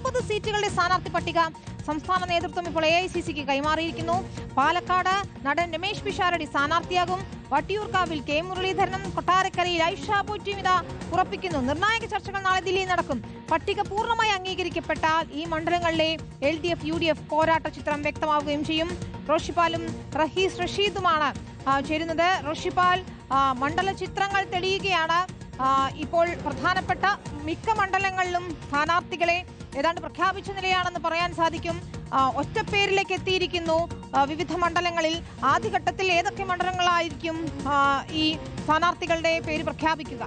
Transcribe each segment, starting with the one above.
60 സീറ്റുകളുടെ സ്ഥാനാർത്ഥി പട്ടിക സംസ്ഥാന നേതൃത്വം ഇപ്പോൾ AICCക്ക് കൈമാറിയിരിക്കുന്നു. പാലക്കാട് നടൻ രമേശ് പിഷാരടി സ്ഥാനാർത്ഥിയാകും. വട്ടിയൂർക്കാവിൽ കെ മുരളീധരനും കൊട്ടാരക്കരയിൽ ഐഷ പോറ്റിയും ഉറപ്പിക്കുന്നു. നിർണായക ചർച്ചകൾ നാളെ ദില്ലിയിൽ നടക്കും. പട്ടിക പൂർണ്ണമായി അംഗീകരിക്കപ്പെട്ടാൽ ഈ മണ്ഡലങ്ങളിലെ LDF UDF പോരാട്ട ചിത്രം വ്യക്തമാവുകയും ചെയ്യും. റോഷിപ്പാലും റഹീസ് റഷീദുമാണ് ചേരുന്നത്. റോഷിപ്പാൽ, മണ്ഡല ചിത്രങ്ങൾ തെളിയുകയാണ്. ഇപ്പോൾ പ്രധാനപ്പെട്ട മിക്ക മണ്ഡലങ്ങളിലും സ്ഥാനാർത്ഥികളെ ഏതാണ്ട് പ്രഖ്യാപിച്ച നിലയാണെന്ന് പറയാൻ സാധിക്കും. ഒറ്റപ്പേരിലേക്ക് എത്തിയിരിക്കുന്നു വിവിധ മണ്ഡലങ്ങളിൽ. ആദ്യഘട്ടത്തിൽ ഏതൊക്കെ മണ്ഡലങ്ങളായിരിക്കും ഈ സ്ഥാനാർത്ഥികളുടെ പേര് പ്രഖ്യാപിക്കുക?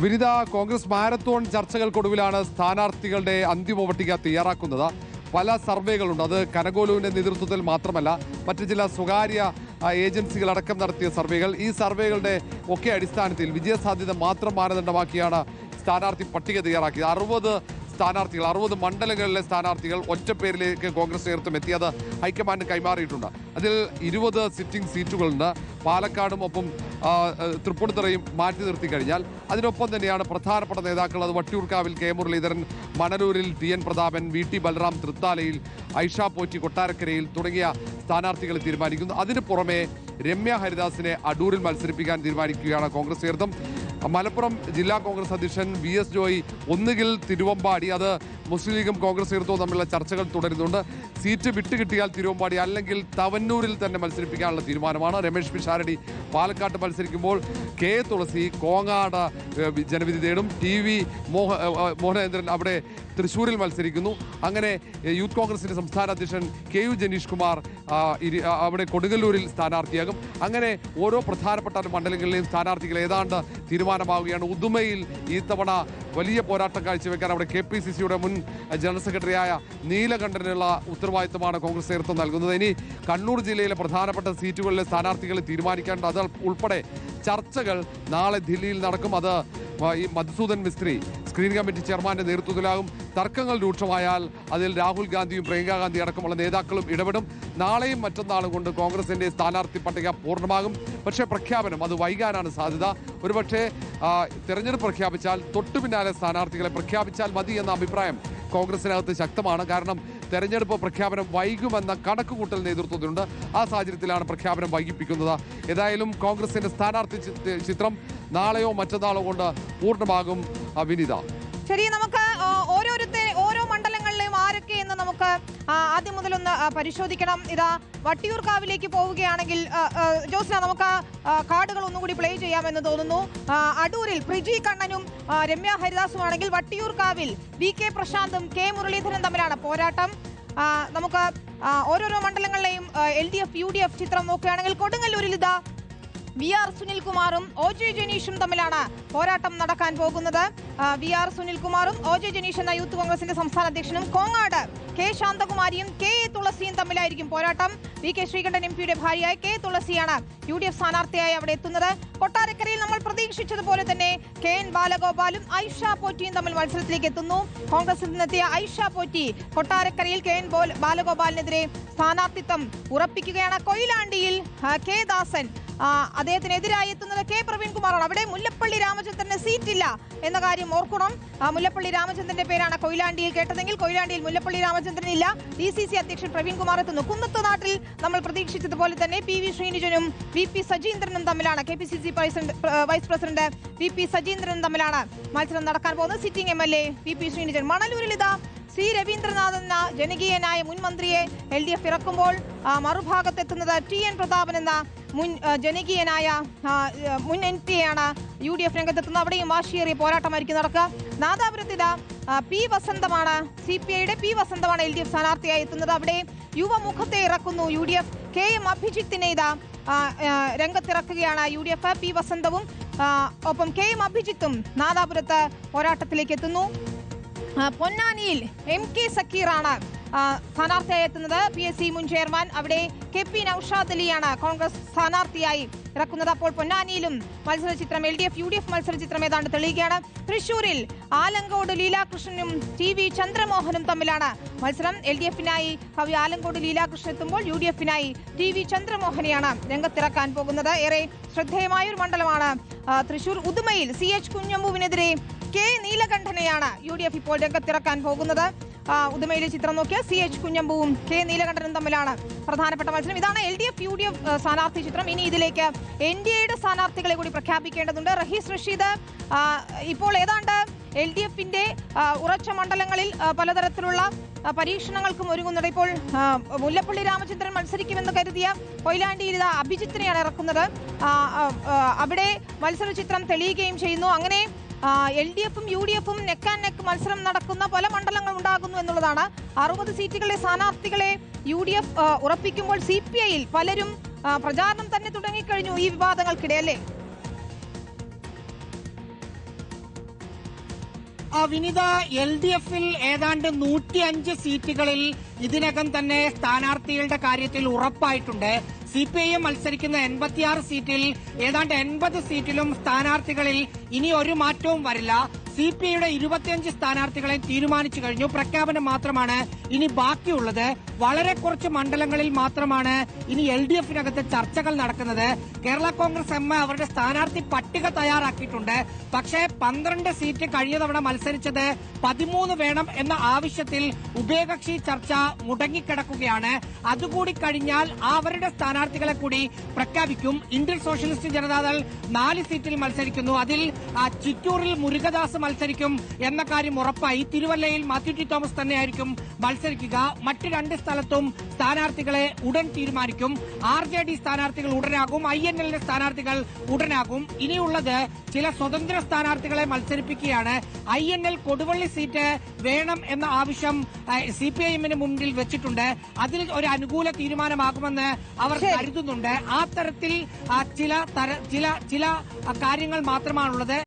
വിനിത, കോൺഗ്രസ് മാരത്തോൺ ചർച്ചകൾക്കൊടുവിലാണ് സ്ഥാനാർത്ഥികളുടെ അന്തിമ പട്ടിക തയ്യാറാക്കുന്നത്. പല സർവേകളുണ്ട്. അത് കനകോലുവിൻ്റെ നേതൃത്വത്തിൽ മാത്രമല്ല, മറ്റു ചില സ്വകാര്യ ഏജൻസികളടക്കം നടത്തിയ സർവേകൾ. ഈ സർവേകളുടെ ഒക്കെ അടിസ്ഥാനത്തിൽ വിജയസാധ്യത മാത്രം മാനദണ്ഡമാക്കിയാണ് സ്ഥാനാർത്ഥി പട്ടിക തയ്യാറാക്കിയത്. 60 മണ്ഡലങ്ങളിലെ സ്ഥാനാർത്ഥികൾ ഒറ്റപ്പേരിലേക്ക് കോൺഗ്രസ് നേതൃത്വം എത്തിയത് ഹൈക്കമാൻഡ് കൈമാറിയിട്ടുണ്ട്. അതിൽ 20 സിറ്റിംഗ് സീറ്റുകളുണ്ട്. പാലക്കാടും ഒപ്പം തൃപ്പൂണിത്തുറയും മാറ്റി നിർത്തി കഴിഞ്ഞാൽ അതിനൊപ്പം തന്നെയാണ് പ്രധാനപ്പെട്ട നേതാക്കൾ. അത് വട്ടിയൂർക്കാവിൽ കെ മുരളീധരൻ, മണലൂരിൽ TN പ്രതാപൻ, VT ബലറാം തൃത്താലയിൽ, ഐഷ പോറ്റി കൊട്ടാരക്കരയിൽ തുടങ്ങിയ സ്ഥാനാർത്ഥികളെ തീരുമാനിക്കുന്നു. അതിന് പുറമെ രമ്യ ഹരിദാസിനെ അടൂരിൽ മത്സരിപ്പിക്കാൻ തീരുമാനിക്കുകയാണ് കോൺഗ്രസ് നേതൃത്വം. മലപ്പുറം ജില്ലാ കോൺഗ്രസ് അധ്യക്ഷൻ VS ജോയി ഒന്നുകിൽ തിരുവമ്പാടി, അത് മുസ്ലിം ലീഗും കോൺഗ്രസ് നേതൃത്വവും തമ്മിലുള്ള ചർച്ചകൾ തുടരുന്നുണ്ട്. സീറ്റ് വിട്ടുകിട്ടിയാൽ തിരുവമ്പാടി, അല്ലെങ്കിൽ തവന്നൂരിൽ തന്നെ മത്സരിപ്പിക്കാനുള്ള തീരുമാനമാണ്. രമേശ് പിഷാരടി പാലക്കാട്ട് മത്സരിക്കുമ്പോൾ കെ തുളസി കോങ്ങാട് ജനവിധി തേടും. TV മോഹനേന്ദ്രൻ അവിടെ തൃശ്ശൂരിൽ മത്സരിക്കുന്നു. അങ്ങനെ യൂത്ത് കോൺഗ്രസിന്റെ സംസ്ഥാന അധ്യക്ഷൻ KU ജനീഷ് കുമാർ അവിടെ കൊടുങ്ങല്ലൂരിൽ സ്ഥാനാർത്ഥിയാകും. അങ്ങനെ ഓരോ പ്രധാനപ്പെട്ട മണ്ഡലങ്ങളിലെയും സ്ഥാനാർത്ഥികൾ ഏതാണ്ട് തീരുമാനമാവുകയാണ്. ഉദുമയിൽ ഈ തവണ വലിയ പോരാട്ടം കാഴ്ചവെക്കാൻ അവിടെ KPCCയുടെ മുൻ ജനറൽ സെക്രട്ടറിയായ നീലകണ്ഠനുള്ള ഉത്തരവാദിത്തമാണ് കോൺഗ്രസ് നേതൃത്വം നൽകുന്നത്. ഇനി കണ്ണൂർ ജില്ലയിലെ പ്രധാനപ്പെട്ട സീറ്റുകളിലെ സ്ഥാനാർത്ഥികളെ തീരുമാനിക്കേണ്ട അത് ഉൾപ്പെടെ ചർച്ചകൾ നാളെ ദില്ലിയിൽ നടക്കും. അത് ഈ മധുസൂദൻ മിസ്ത്രി സ്ക്രീനിംഗ് കമ്മിറ്റി ചെയർമാന്റെ നേതൃത്വത്തിലാകും. തർക്കങ്ങൾ രൂക്ഷമായാൽ അതിൽ രാഹുൽ ഗാന്ധിയും പ്രിയങ്ക ഗാന്ധി അടക്കമുള്ള നേതാക്കളും ഇടപെടും. നാളെയും മറ്റന്നാളും കൊണ്ട് കോൺഗ്രസിന്റെ സ്ഥാനാർത്ഥി പട്ടിക പൂർണ്ണമാകും. പക്ഷേ പ്രഖ്യാപനം അത് വൈകാനാണ് സാധ്യത. ഒരുപക്ഷെ തെരഞ്ഞെടുപ്പ് പ്രഖ്യാപിച്ചാൽ തൊട്ടു പിന്നാലെ സ്ഥാനാർത്ഥികളെ പ്രഖ്യാപിച്ചാൽ മതി എന്ന അഭിപ്രായം കോൺഗ്രസിനകത്ത് ശക്തമാണ്. കാരണം തെരഞ്ഞെടുപ്പ് പ്രഖ്യാപനം വൈകുമെന്ന കണക്കുകൂട്ടൽ നേതൃത്വത്തിലുണ്ട്. ആ സാഹചര്യത്തിലാണ് പ്രഖ്യാപനം വൈകിപ്പിക്കുന്നത്. ഏതായാലും കോൺഗ്രസിന്റെ സ്ഥാനാർത്ഥി ചിത്രം നാളെയോ മറ്റന്നാളോ കൊണ്ട് പൂർണ്ണമാകും. വിനിത, ശരി, നമുക്ക് ഓരോ മണ്ഡലങ്ങളിലെയും ആരൊക്കെ എന്ന് നമുക്ക് ആദ്യം മുതലൊന്ന് പരിശോധിക്കണം. ഇതാ വട്ടിയൂർക്കാവിലേക്ക് പോവുകയാണെങ്കിൽ ജോസ്ന, നമുക്ക് കാർഡുകൾ ഒന്നുകൂടി പ്ലേ ചെയ്യാമെന്ന് തോന്നുന്നു. അടൂരിൽ പ്രിജി കണ്ണനും രമ്യ ഹരിദാസുമാണെങ്കിൽ വട്ടിയൂർക്കാവിൽ VK പ്രശാന്തും കെ മുരളീധരൻ തമ്മിലാണ് പോരാട്ടം. നമുക്ക് ഓരോരോ മണ്ഡലങ്ങളിലെയും LDF UDF ചിത്രം നോക്കുകയാണെങ്കിൽ കൊടുങ്ങല്ലൂരിൽ ഇതാ VR സുനിൽകുമാറും OJ ജനീഷും തമ്മിലാണ് പോരാട്ടം നടക്കാൻ പോകുന്നത്. VR സുനിൽകുമാറും OJ ജനീഷ് എന്ന യൂത്ത് കോൺഗ്രസിന്റെ സംസ്ഥാന അധ്യക്ഷനും കോങ്ങാട് K ശാന്തകുമാരിയും KA തുളസിയും തമ്മിലായിരിക്കും പോരാട്ടം. VK ശ്രീകണ്ഠൻ MPയുടെ ഭാര്യയായ K തുളസിയാണ് UDF സ്ഥാനാർത്ഥിയായി അവിടെ എത്തുന്നത്. കൊട്ടാരക്കരയിൽ നമ്മൾ പ്രതീക്ഷിച്ചതുപോലെ തന്നെ KN ബാലഗോപാലും ഐഷ പോറ്റിയും തമ്മിൽ മത്സരത്തിലേക്ക് എത്തുന്നു. കോൺഗ്രസിൽ നിന്നെത്തിയ ഐഷ പോറ്റി കൊട്ടാരക്കരയിൽ KN ബാലഗോപാലിനെതിരെ സ്ഥാനാർത്ഥിത്വം ഉറപ്പിക്കുകയാണ്. കൊയിലാണ്ടിയിൽ K ദാസൻ അദ്ദേഹത്തിനെതിരായി എത്തുന്നത് K പ്രവീൺകുമാറാണ്. അവിടെ മുല്ലപ്പള്ളി രാമചന്ദ്രന് സീറ്റില്ല എന്ന കാര്യം ഓർക്കണം. മുല്ലപ്പള്ളി രാമചന്ദ്രന്റെ പേരാണ് കൊയിലാണ്ടിയിൽ കേട്ടതെങ്കിൽ കൊയിലാണ്ടിയിൽ മുല്ലപ്പള്ളി രാമചന്ദ്രൻ ഇല്ല. DCC അധ്യക്ഷൻ പ്രവീൺകുമാർ എത്തുന്നു. കുന്നത്തുനാട്ടിൽ നമ്മൾ പ്രതീക്ഷിച്ചതുപോലെ തന്നെ PV ശ്രീനിജനും VP സജീന്ദ്രനും തമ്മിലാണ്, KPCC വൈസ് പ്രസിഡന്റ് VP സജീന്ദ്രനും തമ്മിലാണ് മത്സരം നടക്കാൻ പോകുന്നത്. Sitting MLA VP Sreenijan. മണലൂരിൽ ഇതാ C രവീന്ദ്രനാഥ് എന്ന ജനകീയനായ മുൻ മന്ത്രിയെ LDF ഇറക്കുമ്പോൾ മറുഭാഗത്തെത്തുന്നത് TN പ്രതാപൻ എന്ന മുൻ ജനകീയനായ മുൻ MP-യാണ് UDF രംഗത്തെത്തുന്നത്. അവിടെയും വാശിയേറിയ പോരാട്ടമായിരിക്കും നടക്കുക. നാദാപുരത്ത് ഇതാ P വസന്തമാണ്, CPIയുടെ P വസന്തമാണ് LDF സ്ഥാനാർത്ഥിയായി എത്തുന്നത്. അവിടെ യുവമുഖത്തെ ഇറക്കുന്നു UDF. KM അഭിജിത്തിനെ ഇതാ രംഗത്തിറക്കുകയാണ് UDF. P വസന്തവും ഒപ്പം KM അഭിജിത്തും നാദാപുരത്ത് പോരാട്ടത്തിലേക്ക് എത്തുന്നു. പൊന്നാനിയിൽ MK സക്കീറാണ് സ്ഥാനാർത്ഥിയായി എത്തുന്നത്. PSC മുൻ ചെയർമാൻ. അവിടെ KP നൌഷാദ് അലിയാണ് കോൺഗ്രസ് സ്ഥാനാർത്ഥിയായി ഇറക്കുന്നത്. അപ്പോൾ പൊന്നാനിയിലും മത്സരചിത്രം LDF UDF മത്സരചിത്രം ഏതാണ്ട് തെളിയുകയാണ്. തൃശൂരിൽ ആലങ്കോട് ലീലാകൃഷ്ണനും TV ചന്ദ്രമോഹനും തമ്മിലാണ് മത്സരം. LDFനായി കവി ആലങ്കോട് ലീലാകൃഷ്ണൻ എത്തുമ്പോൾ UDFനായി TV ചന്ദ്രമോഹനെയാണ് രംഗത്തിറക്കാൻ പോകുന്നത്. ഏറെ ശ്രദ്ധേയമായ ഒരു മണ്ഡലമാണ് തൃശൂർ. ഉദുമയിൽ CH കുഞ്ഞമ്പുവിനെതിരെ K നീലകണ്ഠനെയാണ് UDF ഇപ്പോൾ രംഗത്തിറക്കാൻ പോകുന്നത്. ഉദുമയിലെ ചിത്രം നോക്കിയാൽ CH കുഞ്ഞമ്പുവും K നീലകണ്ഠനും തമ്മിലാണ് പ്രധാനപ്പെട്ട മത്സരം. ഇതാണ് LDF UDF സ്ഥാനാർത്ഥി ചിത്രം. ഇനി ഇതിലേക്ക് NDAയുടെ സ്ഥാനാർത്ഥികളെ കൂടി പ്രഖ്യാപിക്കേണ്ടതുണ്ട്. റഹീസ് റഷീദ് ഇപ്പോൾ ഏതാണ്ട് LDFന്റെ ഉറച്ച മണ്ഡലങ്ങളിൽ പലതരത്തിലുള്ള പരീക്ഷണങ്ങൾക്കും ഒരുങ്ങുന്നുണ്ട്. ഇപ്പോൾ മുല്ലപ്പള്ളി രാമചന്ദ്രൻ മത്സരിക്കുമെന്ന് കരുതിയ കൊയിലാണ്ടിയിൽ അഭിജിത്തിനെയാണ് ഇറക്കുന്നത്. അവിടെ മത്സരചിത്രം തെളിയുകയും ചെയ്യുന്നു. അങ്ങനെ LDFും UDFും നെക്ക് ആൻഡ് നെക്ക് മത്സരം നടക്കുന്ന പല മണ്ഡലങ്ങൾ ഉണ്ടാകുന്നു എന്നുള്ളതാണ്. 60 സീറ്റുകളിലെ സ്ഥാനാർത്ഥികളെ UDF ഉറപ്പിക്കുമ്പോൾ CPIയിൽ പലരും പ്രചാരണം തന്നെ തുടങ്ങിക്കഴിഞ്ഞു ഈ വിവാദങ്ങൾക്കിടെ, അല്ലേ? വിനിത, LDFിൽ ഏതാണ്ട് 105 സീറ്റുകളിൽ ഇതിനകം തന്നെ സ്ഥാനാർത്ഥികളുടെ കാര്യത്തിൽ ഉറപ്പായിട്ടുണ്ട്. CPIM മത്സരിക്കുന്ന 86 സീറ്റിൽ ഏതാണ്ട് 80 സീറ്റിലും സ്ഥാനാർത്ഥികളിൽ ഇനി ഒരു മാറ്റവും വരില്ല. CPIയുടെ 25 സ്ഥാനാർത്ഥികളെ തീരുമാനിച്ചു കഴിഞ്ഞു. പ്രഖ്യാപനം മാത്രമാണ് ഇനി ബാക്കിയുള്ളത്. വളരെ കുറച്ച് മണ്ഡലങ്ങളിൽ മാത്രമാണ് ഇനി LDFിനകത്ത് ചർച്ചകൾ നടക്കുന്നത്. കേരള കോൺഗ്രസ് എം അവരുടെ സ്ഥാനാർത്ഥി പട്ടിക തയ്യാറാക്കിയിട്ടുണ്ട്. പക്ഷേ 12 സീറ്റ് കഴിഞ്ഞ തവണ മത്സരിച്ചത് 13 വേണം എന്ന ആവശ്യത്തിൽ ഉഭയകക്ഷി ചർച്ച മുടങ്ങിക്കിടക്കുകയാണ്. അതുകൂടി കഴിഞ്ഞാൽ അവരുടെ സ്ഥാനാർത്ഥികളെ കൂടി പ്രഖ്യാപിക്കും. ഇന്ത്യൻ സോഷ്യലിസ്റ്റ് ജനതാദൾ 4 സീറ്റിൽ മത്സരിക്കുന്നു. അതിൽ ചിറ്റൂരിൽ മുരുകദാസ് മത്സരിക്കും എന്ന കാര്യം ഉറപ്പായി. തിരുവല്ലയിൽ മാത്യു ടി തോമസ് തന്നെയായിരിക്കും മത്സരിക്കുക. മറ്റ് 2 സ്ഥലത്തും സ്ഥാനാർത്ഥികളെ ഉടൻ തീരുമാനിക്കും. RJD സ്ഥാനാർത്ഥികൾ ഉടനാകും, INLന്റെ സ്ഥാനാർത്ഥികൾ ഉടനാകും. ഇനിയുള്ളത് ചില സ്വതന്ത്ര സ്ഥാനാർത്ഥികളെ മത്സരിപ്പിക്കുകയാണ്. INL കൊടുവള്ളി സീറ്റ് വേണം എന്ന ആവശ്യം CPIMന് മുന്നിൽ വെച്ചിട്ടുണ്ട്. അതിൽ ഒരു അനുകൂല തീരുമാനമാകുമെന്ന് അവർ കരുതുന്നുണ്ട്. ആ തരത്തിൽ ചില കാര്യങ്ങൾ മാത്രമാണുള്ളത്.